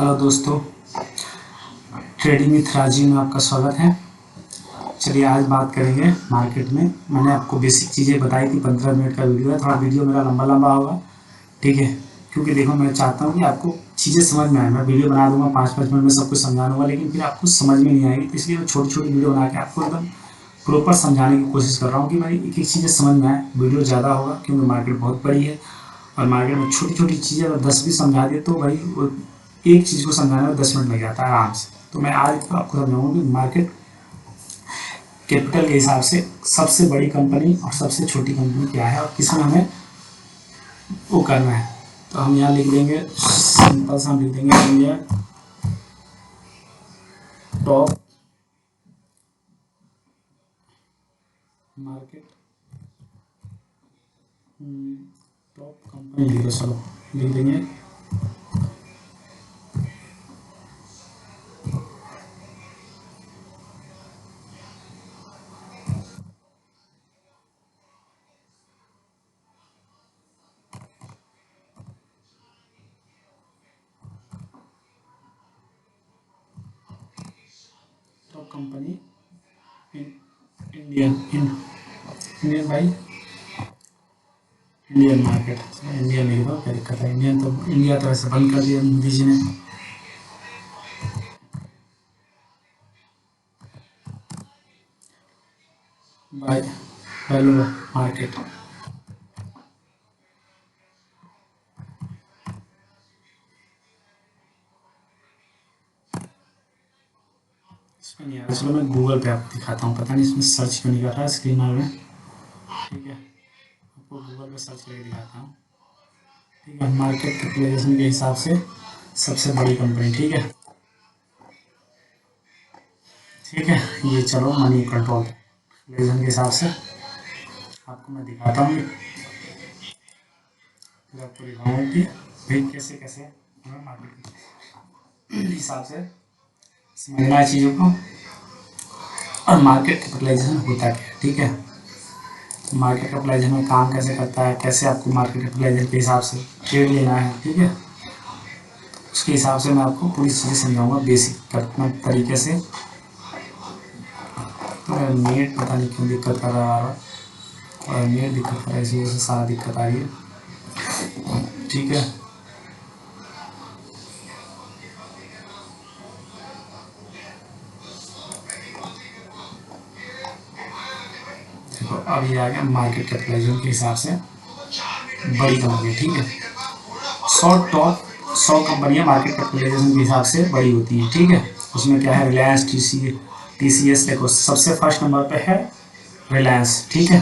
Hello दोस्तों, trading with Rajiv में आपका स्वागत है। चलिए आज बात करेंगे मार्केट में। मैंने आपको बेसिक चीज़ें बताई थी। 15 मिनट का वीडियो है, थोड़ा वीडियो मेरा लंबा लंबा होगा, ठीक है। क्योंकि देखो मैं चाहता हूँ कि आपको चीज़ें समझ में आए। मैं वीडियो बना दूंगा 5-5 मिनट में सब कुछ समझा दूंगा, लेकिन फिर आपको समझ में नहीं आएगी। तो इसलिए मैं छोटी छोटी वीडियो बना के आपको एकदम प्रॉपर समझाने की कोशिश कर रहा हूँ कि मेरी एक एक चीज़ें समझ में आए। वीडियो ज़्यादा होगा क्योंकि मार्केट बहुत बड़ी है और मार्केट में छोटी छोटी चीज़ें अगर 10 भी समझा दे तो भाई वो एक चीज़ को समझाने में 10 मिनट लग जाता है आराम से। तो मैं आज आपको समझाऊंगा कि मार्केट कैपिटल के हिसाब से सबसे बड़ी कंपनी और सबसे छोटी कंपनी क्या है और किसमें हमें वो करना है। तो हम यहाँ लिख देंगे, सिंपल सा हम लिख देंगे India top market top company लिख दो। चलो लिख देंगे टॉप कंपनी इंडियन भाई, इंडियन मार्केट। इंडियन लिख दो, क्या दिक्कत है। इंडियन तो इंडिया तो ऐसे बंद कर दिया मोदी जी ने। By value market. इसमें नहीं आ रहा। चलो मैं गूगल पे आपको दिखाता हूँ। पता नहीं इसमें सर्च क्यों नहीं कर रहा है स्क्रीन में, ठीक है। आपको गूगल पे सर्च करके दिखाता हूँ, ठीक है। मार्केट कैपिटलाइजेशन के हिसाब से सबसे बड़ी कंपनी, ठीक है, ठीक है। ये चलो मनी कंट्रोल कैपिटलाइजेशन के हिसाब से आपको मैं दिखाता हूँ। फिर आपको दिखाऊंगा कि भाई कैसे कैसे हमें मार्केट के हिसाब से समझना है चीज़ों को और मार्केट कैपिटलाइजेशन होता क्या है, ठीक है। मार्केट कैपिटलाइजेशन में काम कैसे करता है, कैसे आपको मार्केट कैपिटलाइजेशन के हिसाब से ट्रेड लेना है, ठीक है। उसके हिसाब से मैं आपको पूरी चीज़ें समझाऊंगा बेसिक तरीके से। तो नेट पता नहीं क्यों दिक्कत कर रहा है और नेट दिक्कत कर रहा है, इसी वजह से सारा दिक्कत आ रही है, ठीक है। देखो अभी आ गया मार्केट कैपिटलाइजेशन के हिसाब से बड़ी कंपनी, ठीक है। 100 कंपनियां मार्केट कैपिटलाइजेशन के हिसाब से बड़ी होती हैं, ठीक है। उसमें क्या है, रिलायंस, TCS। देखो सबसे फर्स्ट नंबर पे है रिलायंस, ठीक है।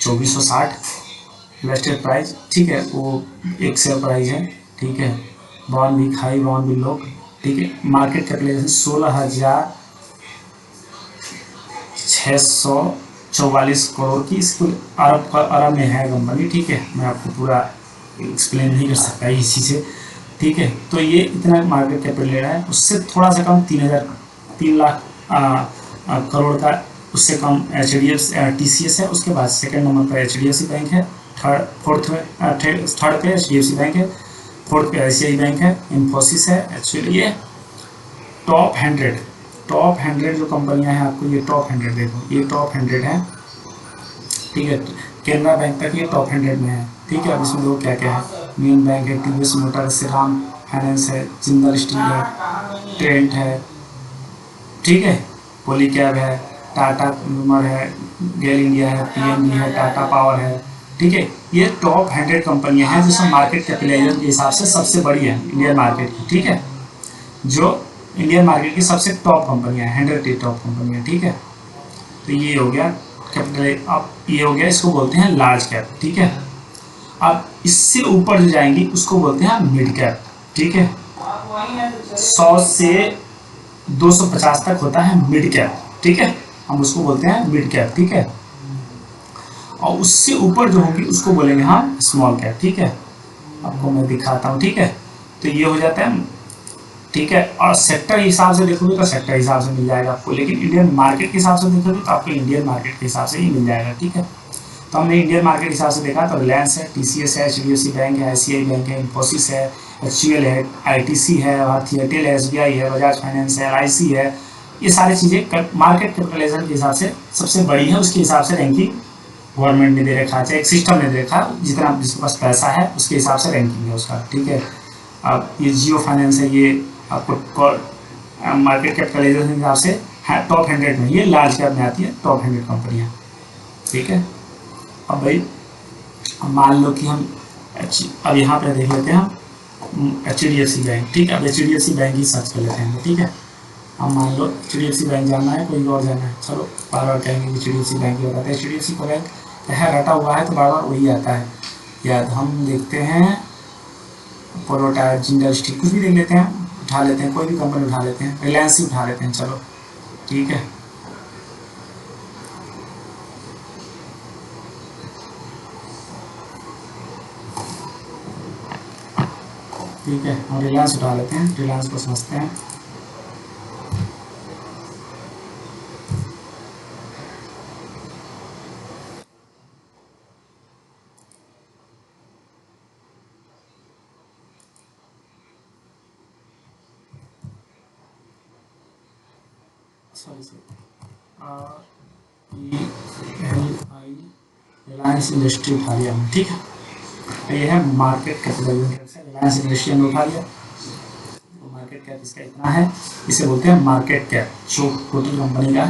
2460 लिस्टेड प्राइस, ठीक है। वो एक शेयर प्राइस है, ठीक है। बॉन्ड भी हाई, बॉन्ड भी लो, ठीक है। मार्केट कैपिटलाइजेशन 16,644 करोड़ की। इसको अरब में है कंपनी, ठीक है। मैं आपको पूरा एक्सप्लेन नहीं कर सकता इसी से, ठीक है। तो ये इतना मार्केट कैपिटल है, उससे थोड़ा सा कम 3 लाख करोड़ का, उससे कम TCS है। उसके बाद सेकंड नंबर पर HDFC बैंक है, थर्ड पे HDFC बैंक है, फोर्थ पे ICICI बैंक है, इन्फोसिस है। एक्चुअली ये टॉप 100 जो कंपनियां हैं, आपको ये टॉप 100 देखो, ये टॉप 100 है, ठीक है। केनरा बैंक तक ये टॉप 100 में है, ठीक है। अब इसमें देखो क्या क्या है। मेन बैंक है, TVS मोटर, श्रीराम फाइनेंस है, जिंदल स्टील है, ट्रेंट है, ठीक है। पॉलीकैब है, टाटा कंज्यूमर है, गेल इंडिया है, PNB है, टाटा पावर है, ठीक है। ये टॉप 100 कंपनियां हैं जो सब मार्केट कैपिटलाइजेशन के हिसाब से सबसे बड़ी है इंडियन मार्केट की, ठीक है। जो इंडियन मार्केट की सबसे टॉप कंपनियां हैं, 100 टॉप कंपनियां, ठीक है। तो ये हो गया कैपिटल। अब ये हो गया, इसको बोलते हैं लार्ज कैप, ठीक है। अब इससे ऊपर जो जाएंगी उसको बोलते हैं मिड कैप, ठीक है। 100 से 250 तक होता है मिड कैप, ठीक है। हम उसको बोलते हैं मिड कैप, ठीक है। और उससे ऊपर जो होगी उसको बोलेंगे हम स्मॉल कैप, ठीक है। आपको मैं दिखाता हूँ, ठीक है। तो ये हो जाता है, ठीक है। और सेक्टर के हिसाब से देखोगे तो सेक्टर हिसाब से मिल जाएगा आपको, लेकिन इंडियन मार्केट के हिसाब से देखोगे तो आपको इंडियन मार्केट के हिसाब से ही मिल जाएगा, ठीक है। तो हमने इंडियन मार्केट के हिसाब से देखा तो रिलायंस है, TCS है, HDFC बैंक है, ICICI बैंक है, इन्फोसिस है, HUL है, ITC है, भारती एयरटेल है, SBI है, बजाज फाइनेंस है, LIC है। ये सारी चीज़ें मार्केट कैपिटलाइजेशन के हिसाब से सबसे बड़ी है, उसके हिसाब से रैंकिंग गवर्नमेंट ने दे रखा है, एक सिस्टम ने दे रखा, जितना जिसके पास पैसा है उसके हिसाब से रैंकिंग है उसका, ठीक है। अब ये जियो फाइनेंस है, ये आपको मार्केट कैपिटलाइजेशन के हिसाब से टॉप 100 में, ये लार्ज कैप में आती है, टॉप 100 कंपनियाँ, ठीक है। अब भाई मान लो कि हम अब यहाँ पे देख लेते हैं हम HDFC बैंक, ठीक है। अब HDFC बैंक ही सर्च कर लेते हैं, ठीक है। हम मान लो HDFC बैंक जाना है, कोई और जाना है, चलो बार बार कहेंगे HDFC बैंक ही बताते हैं। HDFC का बैंक है रटा हुआ है तो बार बार वही आता है याद। हम देखते हैं पोलो टायर, जिंदल स्टील, कुछ भी देख लेते हैं, उठा लेते हैं, कोई भी कंपनी उठा लेते हैं, रिलायंस ही उठा लेते हैं, चलो ठीक है। ठीक है, हम रिलायंस उठा लेते हैं, रिलायंस को समझते हैं। रिलायंस इंडस्ट्री उठा लिया हमने, ठीक है। ये है मार्केट कैपिटलाइजेशन से रिलायंस इंडस्ट्री ने उठा लिया। मार्केट कैप इसका इतना है, इसे बोलते हैं मार्केट कैप। जो टोटल कंपनी का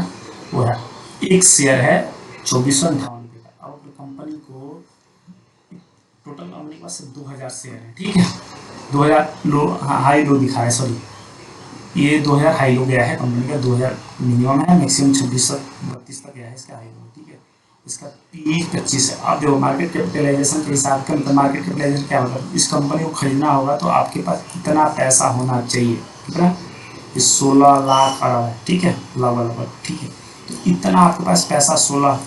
वो है, एक शेयर है 2458 रुपये का। अब कंपनी को टोटल कंपनी के पास 2000 शेयर है, ठीक है। 2000 लो, हाई लो दिखा है, सॉरी ये 2000 हाई लो गया है कंपनी का, 2000 मिनिमम है, मैक्सिमम 2632 तक गया है इसका हाई लो, ठीक है। इसका पी 25 है। अब देखो मार्केट कैपिटलाइजेशन के हिसाब का मतलब मार्केट कैपिटलाइजेशन क्या मतलब, इस कंपनी को खरीदना होगा तो आपके पास कितना पैसा होना चाहिए, कितना, ये 16 लाख अरब है, ठीक है, लगभग, ठीक है। तो इतना आपके पास पैसा 16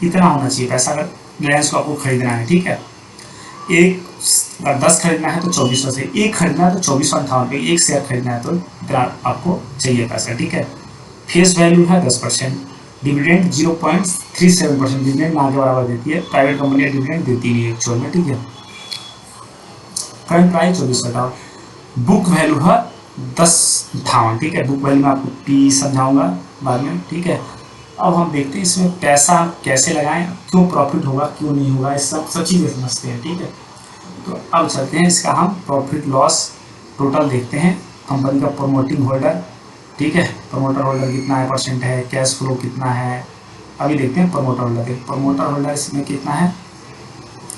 इतना होना चाहिए पैसा, अगर रिलायंस को आपको खरीदना है, ठीक है। एक अगर 10 खरीदना है तो 2400 से, एक खरीदना है तो 2458 पे, एक शेयर खरीदना है तो इतना आपको चाहिए पैसा, ठीक है। फेस वैल्यू है 10%, डिविडेंड 0.37%, डिविडेंड ना के बराबर देती है, प्राइवेट कंपनी डिविडेंड देती नहीं है एक्चुअल में, ठीक है। करंट प्राइस 24 बुक वैल्यू है 10,58, ठीक है। बुक वैल्यू में आपको पी समझाऊंगा बाद में, ठीक है। अब हम देखते हैं इसमें पैसा कैसे लगाएं, क्यों प्रॉफिट होगा क्यों नहीं होगा, इस सब चीज़ें समझते हैं, ठीक है। तो अब चलते हैं इसका हम प्रॉफिट लॉस टोटल देखते हैं। कंपनी का प्रमोटिंग होल्डर, ठीक है, प्रमोटर होल्डर कितना है, परसेंट है, कैश फ्लो कितना है, अभी देखते हैं प्रमोटर होल्डर। प्रमोटर होल्डर इसमें कितना है,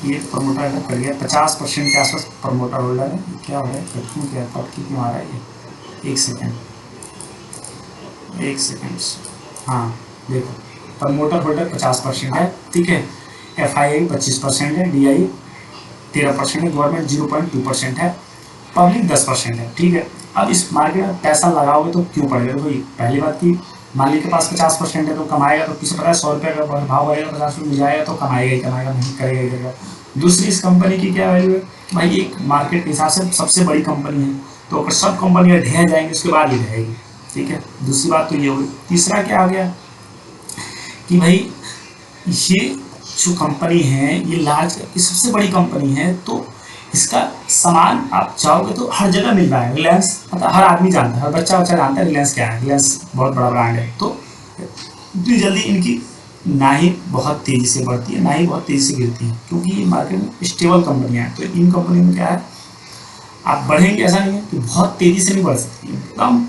ये प्रमोटर होल्डर कर गया 50% के आसपास प्रमोटर होल्डर है। क्या हो रहा है, क्या कट क्यों आ रहा है ये, एक सेकेंड, हाँ देखो प्रमोटर होल्डर 50% है, ठीक है। FII 25% है, DI 13% है, गवर्नमेंट 0.2% है, पब्लिक 10% है, ठीक है। अब इस मार्केट में पैसा लगाओगे तो क्यों पड़ेगा, तो भाई पहली बात की मालिक के पास 50% है तो कमाएगा, तो किसी पता है 100 रुपये का भाव बढ़ेगा 50 रुपये मिल जाएगा तो कमाएगा ही कमाएगा, नहीं करेगा ही करेगा। दूसरी इस कंपनी की क्या वैल्यू है भाई, एक मार्केट के हिसाब से सबसे बड़ी कंपनी है, तो अगर सब कंपनियाँ ढह जाएंगी उसके बाद ही रहेगी, ठीक है। दूसरी बात तो ये होगी। तीसरा क्या आ गया कि भाई ये जो कंपनी है ये लार्ज, ये सबसे बड़ी कंपनी है, तो इसका सामान आप चाहोगे तो हर जगह मिल रहा है। रिलायंस मतलब हर आदमी जानता है, हर बच्चा जानता है रिलायंस क्या है, रिलायंस बहुत बड़ा ब्रांड है। तो इतनी जल्दी इनकी ना ही बहुत तेज़ी से बढ़ती है ना ही बहुत तेज़ी से गिरती है, क्योंकि ये मार्केट में स्टेबल कंपनियाँ हैं। तो इन कंपनियों में क्या है, आप बढ़ेंगे ऐसा नहीं है कि बहुत तेज़ी से नहीं बढ़ सकती, एकदम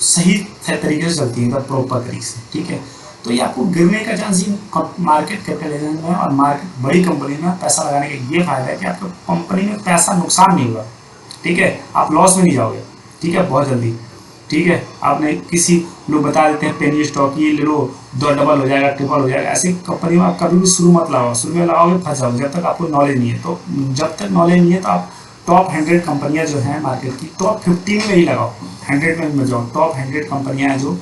सही तरीके से चलती है, एकदम प्रॉपर तरीके से, ठीक है। तो ये आपको गिरने का चांस ही मार्केट कैपिटलाइजेशन में और मार्केट बड़ी कंपनी में पैसा लगाने का ये फायदा है कि आपको कंपनी में पैसा नुकसान नहीं होगा, ठीक है, आप लॉस में नहीं जाओगे, ठीक है, बहुत जल्दी, ठीक है। आपने किसी लोग बता देते हैं पेनी स्टॉक ये ले लो 2 डबल हो जाएगा ट्रिपल हो जाएगा, ऐसी कंपनी में आप कभी भी शुरू मत लगाओ, शुरू में लगाओगे फंस जाओगे जब तक आपको नॉलेज नहीं है। तो जब तक नॉलेज नहीं है तो आप टॉप 100 कंपनियाँ जो हैं मार्केट की, टॉप 50 में ही लगाओ, 100 में मत जाओ, टॉप 100 कंपनियाँ हैं जो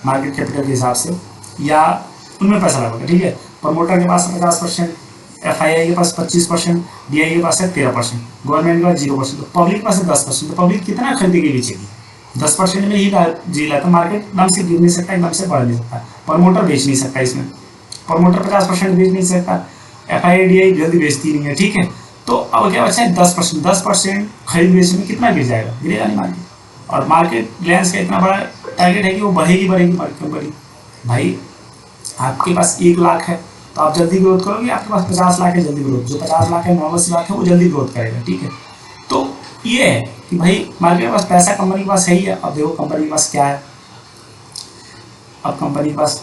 मार्केट कैपिटल के हिसाब से, या उनमें पैसा लगाओगे, ठीक है। प्रमोटर के पास 50%, FII के पास 25%, DI के पास है 13%, गवर्नमेंट के पास 0%, तो पब्लिक के पास है 10%। तो पब्लिक कितना खरीदेगी बेचेगी, 10% में ही जी रहा, तो मार्केट एकदम से गिर नहीं सकता, एकदम से बढ़ नहीं सकता, प्रमोटर बेच नहीं सकता, इसमें प्रमोटर 50% बेच नहीं सकता, FIDI जल्दी बेचती नहीं है, ठीक है। तो अब क्या बचा है 10%, 10% खरीद बेचने में कितना गिर जाएगा, गिरेगा नहीं मार्केट। और मार्केट रिलायंस का इतना बड़ा टारगेट है कि वो बढ़ेगी बढ़ेगी कंपनी। भाई आपके पास 1 लाख है तो आप जल्दी ग्रोथ करोगे, आपके पास 50 लाख है जल्दी ग्रोथ, जो 50 लाख है नॉर्मल सी बात है वो जल्दी ग्रोथ करेगा, ठीक है। तो ये है कि भाई मार्केट के पास पैसा कंपनी के पास है ही है। अब देखो कंपनी के पास क्या है, अब कंपनी के पास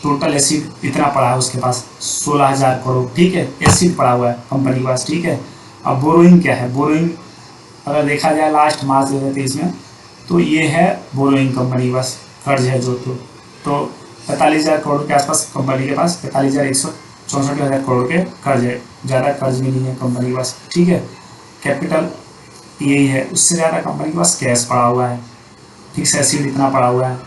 टोटल एसिड इतना पड़ा है, उसके पास 16,000 करोड़, ठीक है, एसिड पड़ा हुआ है कंपनी के पास, ठीक है। अब बोरोइंग क्या है, बोरोइंग अगर देखा जाए लास्ट मार्च 2023 में तो ये है बोरोइंग कंपनी के पास, कर्ज है जो तो 45,000 करोड़ के आसपास कंपनी के पास, 45,164 करोड़ के कर्ज है, ज़्यादा कर्ज भी नहीं है कंपनी के पास, ठीक है। कैपिटल यही है, उससे ज़्यादा कंपनी के पास कैश पड़ा हुआ है, फिक्स एसिड इतना पड़ा हुआ है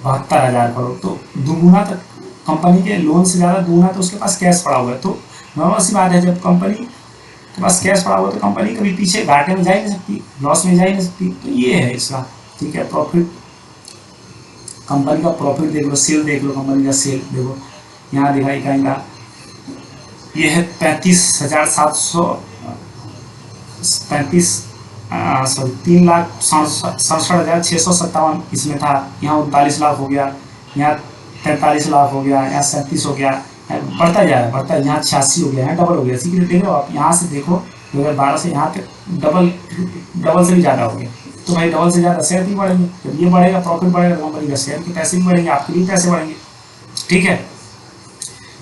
72,000 करोड़, तो दुगुना तक कंपनी के लोन से ज़्यादा दुगुना तो उसके पास कैश पड़ा हुआ है। तो नॉर्मल सी बात है, जब कंपनी के पास कैश पड़ा हुआ तो कंपनी कभी पीछे घाटे में जा ही नहीं सकती, लॉस में जा ही नहीं सकती। तो ये है इसका, ठीक है। प्रॉफिट, कंपनी का प्रॉफिट देख लो, सेल देख लो, कंपनी का सेल देखो, यहाँ दिखाई का ये है 3,67,657 इसमें था, यहाँ 39 लाख हो गया, यहाँ 43 लाख हो गया, यहाँ 37 हो गया, बढ़ता जा रहा है, बढ़ता है, यहाँ 86 हो गया, यहाँ डबल हो गया। इसी के लिए देख रहे हो आप, यहाँ से देखो 2012 से यहाँ तक डबल से भी ज़्यादा हो गया। तो भाई डबल से ज़्यादा शेयर भी बढ़ेंगे, जब ये बढ़ेगा प्रॉफिट बढ़ेगा तो कंपनी का शेयर के पैसे भी बढ़ेंगे, आपके भी पैसे बढ़ेंगे, ठीक है।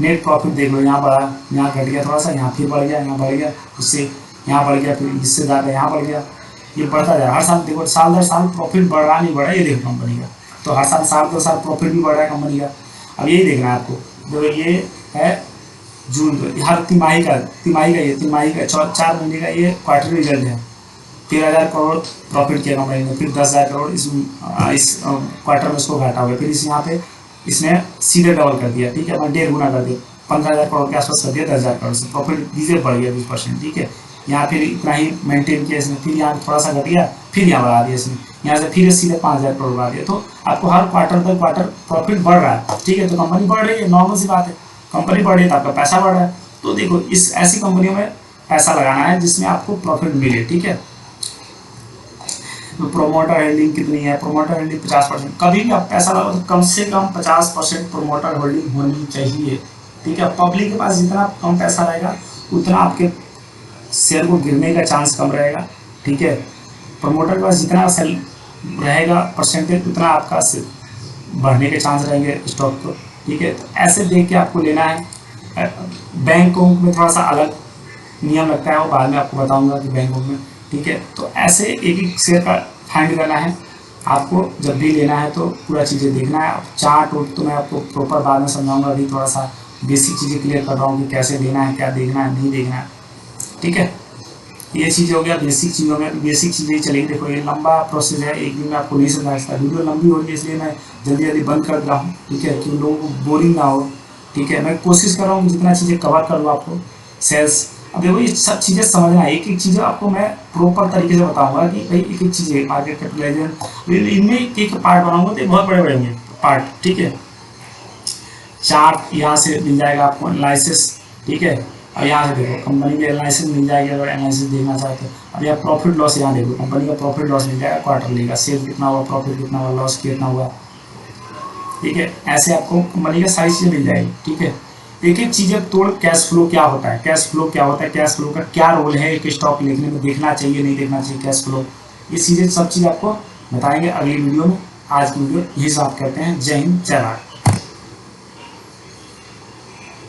नेट प्रॉफिट देख लो, यहाँ बढ़ा, यहाँ घट गया थोड़ा सा, यहाँ फिर बढ़ गया, यहाँ बढ़ गया, उससे यहाँ बढ़ गया, फिर इससे ज़्यादा यहाँ बढ़ गया, ये बढ़ता जा रहा है। हर साल देखो, साल दर साल प्रॉफिट बढ़ रहा नहीं बढ़ा, ये देखो कंपनी का, तो हर साल साल दर साल प्रॉफिट भी बढ़ रहा है कंपनी का। अब यही देखना है आपको, देखो ये है जून, हर तिमाही का ये तिमाही का 4 महीने का ये क्वार्टरली रिजल्ट है। 13,000 करोड़ प्रॉफिट किया कंपनी ने, फिर 10,000 करोड़ इस क्वार्टर में उसको घाटा हो गया, फिर इस यहाँ पे इसने सीधे डबल कर दिया, ठीक है, मैं 1.5 गुना कर दिया, 15,000 करोड़ के आसपास कर दिया, 10,000 करोड़ से प्रॉफिट डीजे बढ़ गया 20%, ठीक है। यहाँ फिर इतना ही मेंटेन किया इसने, फिर यहाँ थोड़ा सा घट गया, फिर यहाँ बढ़ा दिया इसने, यहाँ से फिर सीधे 5,000 करोड़ बढ़ा दिया। तो आपको हर क्वार्टर तक क्वार्टर प्रॉफिट बढ़ रहा है, ठीक है। तो कंपनी बढ़ रही है, नॉर्मल सी बात है, कंपनी बढ़ रही है तो आपका पैसा बढ़ रहा है। तो देखो इस ऐसी कंपनियों में पैसा लगाना है जिसमें आपको प्रॉफिट मिले, ठीक है। प्रोमोटर होल्डिंग कितनी है, प्रोमोटर होल्डिंग 50%, कभी भी आप पैसा लगाओ तो कम से कम 50% प्रोमोटर होल्डिंग होनी चाहिए, ठीक है। पब्लिक के पास जितना कम पैसा रहेगा उतना आपके शेयर को गिरने का चांस कम रहेगा, ठीक है। प्रमोटर के पास जितना सेल रहेगा परसेंटेज उतना आपका बढ़ने के चांस रहेंगे स्टॉक को, ठीक है। तो ऐसे देख के आपको लेना है। बैंकों में थोड़ा सा अलग नियम लगता है, वो बाद में आपको बताऊंगा कि बैंकों में, ठीक है। तो ऐसे एक एक शेयर का फाइंड करना है आपको, जब भी लेना है तो पूरा चीज़ें देखना है। चार्ट तो मैं आपको प्रॉपर बाद में समझाऊंगा, अभी थोड़ा सा बेसिक चीज़ें क्लियर कर रहा हूँ कि कैसे लेना है, क्या देखना है, नहीं देखना है, ठीक है। ये चीज़ हो गया बेसिक चीज़ों में, बेसिक चीज़ें चलेगी। देखो ये लंबा प्रोसेस है, एक दिन में आपको नहीं समझा सकता, वीडियो लंबी हो रही है इसलिए मैं जल्दी जल्दी बंद कर रहा हूँ, ठीक है, कि लोगों को बोरिंग ना हो, ठीक है। मैं कोशिश कर रहा हूँ जितना चीज़ें कवर कर लूँ आपको। सेल्स, अब देखो ये सब चीज़ें समझना है, एक एक चीज़ें आपको मैं प्रॉपर तरीके से बताऊंगा कि भाई एक एक चीज़ें, मार्केट कैपिटलाइजेशन, इनमें एक पार्ट बनाऊंगा तो बहुत बड़े बड़े होंगे पार्ट, ठीक है। चार्ट यहाँ से मिल जाएगा आपको, एनालिसिस, ठीक है। और यहाँ से देखो कंपनी की एनालिसिस मिल जाएगी, अगर एनालिसिस देखना चाहते हो। अब यहाँ प्रॉफिट लॉस, यहाँ देखो कंपनी का प्रॉफिट लॉस मिल जाएगा, क्वार्टरली का, सेल कितना हुआ, प्रॉफिट कितना हुआ, लॉस कितना हुआ, ठीक है। ऐसे आपको कंपनी का सारी चीज़ें मिल जाएगी, ठीक है। एक एक चीज़ें तोड़, कैश फ्लो क्या होता है, कैश फ्लो क्या होता है, कैश फ्लो का क्या रोल है एक स्टॉक लिखने में, देखना चाहिए नहीं देखना चाहिए कैश फ्लो, ये चीज़ें सब चीज़ आपको बताएंगे अगली वीडियो में। आज की वीडियो यही समाप्त करते हैं। जय हिंद, जय भारत।